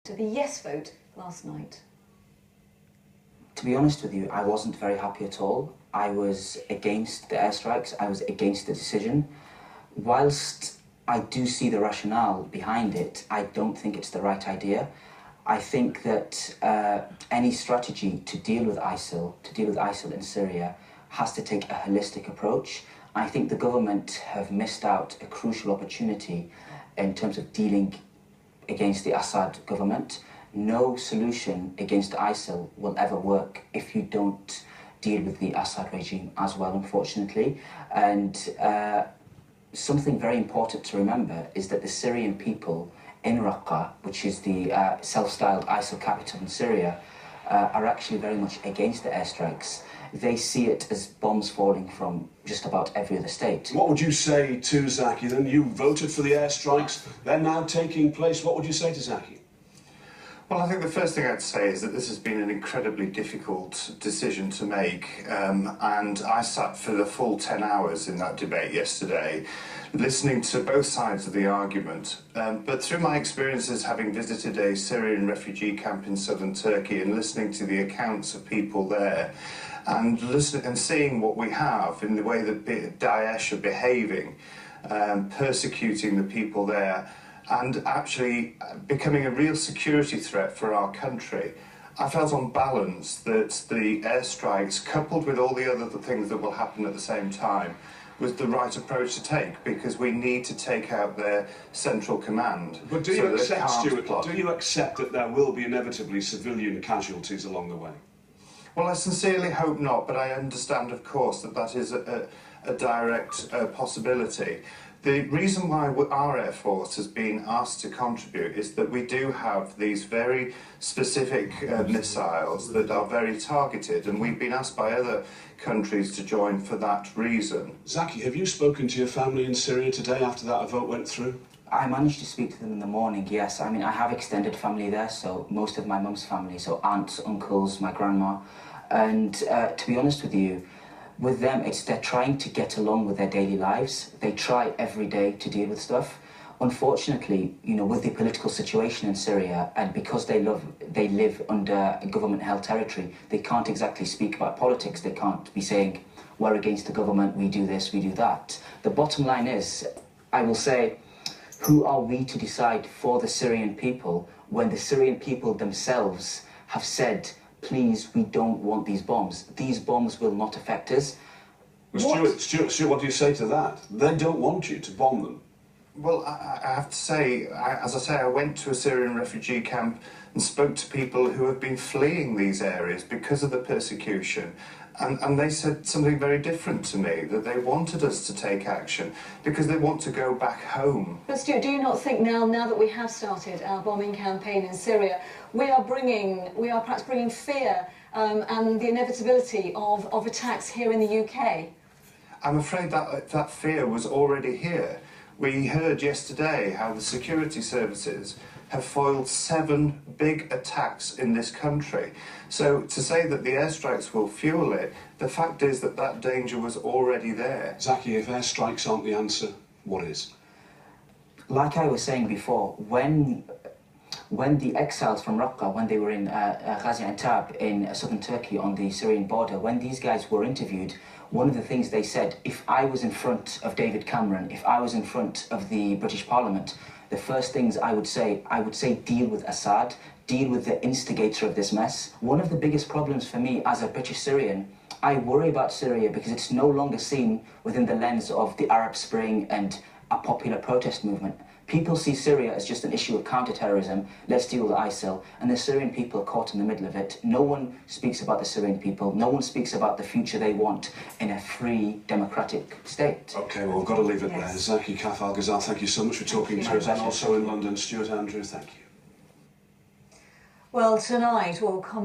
to the yes vote last night? To be honest with you, I wasn't very happy at all. I was against the airstrikes, I was against the decision. Whilst I do see the rationale behind it, I don't think it's the right idea. I think that any strategy to deal with ISIL in Syria, has to take a holistic approach. I think the government have missed out a crucial opportunity in terms of dealing against the Assad government. No solution against ISIL will ever work if you don't deal with the Assad regime as well, unfortunately. And something very important to remember is that the Syrian people in Raqqa, which is the self-styled ISIL capital in Syria, are actually very much against the airstrikes. They see it as bombs falling from just about every other state. What would you say to Zaki then? You voted for the airstrikes, they're now taking place. What would you say to Zaki? Well, I think the first thing I'd say is that this has been an incredibly difficult decision to make, and I sat for the full 10 hours in that debate yesterday, listening to both sides of the argument. But through my experiences having visited a Syrian refugee camp in southern Turkey and listening to the accounts of people there, and listening and seeing what we have in the way that Daesh are behaving, persecuting the people there, and actually becoming a real security threat for our country, I felt on balance that the airstrikes, coupled with all the other things that will happen at the same time, was the right approach to take, because we need to take out their central command. But do you accept, Stuart, do you accept that there will be inevitably civilian casualties along the way? Well, I sincerely hope not, but I understand, of course, that that is a direct possibility. The reason why our Air Force has been asked to contribute is that we do have these very specific missiles that are very targeted, and we've been asked by other countries to join for that reason. Zaki, have you spoken to your family in Syria today after that vote went through? I managed to speak to them in the morning, yes. I mean, I have extended family there, so most of my mum's family, so aunts, uncles, my grandma. And to be honest with you, with them, they're trying to get along with their daily lives. They try every day to deal with stuff. Unfortunately, you know, with the political situation in Syria, and because they live under government-held territory, they can't exactly speak about politics. They can't be saying, we're against the government, we do this, we do that. The bottom line is, I will say, who are we to decide for the Syrian people when the Syrian people themselves have said, please, we don't want these bombs. These bombs will not affect us. Well, Stuart, what do you say to that? They don't want you to bomb them. Well, I have to say, as I say, I went to a Syrian refugee camp and spoke to people who have been fleeing these areas because of the persecution. And they said something very different to me, that they wanted us to take action because they want to go back home. But Stuart, do you not think now that we have started our bombing campaign in Syria, we are perhaps bringing fear and the inevitability of attacks here in the UK? I'm afraid that fear was already here. We heard yesterday how the security services have foiled 7 big attacks in this country. So to say that the airstrikes will fuel it, the fact is that that danger was already there. Zaki, if airstrikes aren't the answer, what is? Like I was saying before, when the exiles from Raqqa, when they were in Gaziantep in southern Turkey on the Syrian border, when these guys were interviewed, one of the things they said, if I was in front of David Cameron, if I was in front of the British Parliament, the first things I would say deal with Assad, deal with the instigator of this mess. One of the biggest problems for me as a British Syrian, I worry about Syria because it's no longer seen within the lens of the Arab Spring and a popular protest movement. People see Syria as just an issue of counter-terrorism, let's deal with ISIL, and the Syrian people are caught in the middle of it. No one speaks about the Syrian people, no one speaks about the future they want in a free, democratic state. OK, well, we've got to leave it there. Zaki Kaf Al-Ghazal, thank you so much for talking to us, and also in London, Stuart Andrews, thank you. Well, tonight we'll comment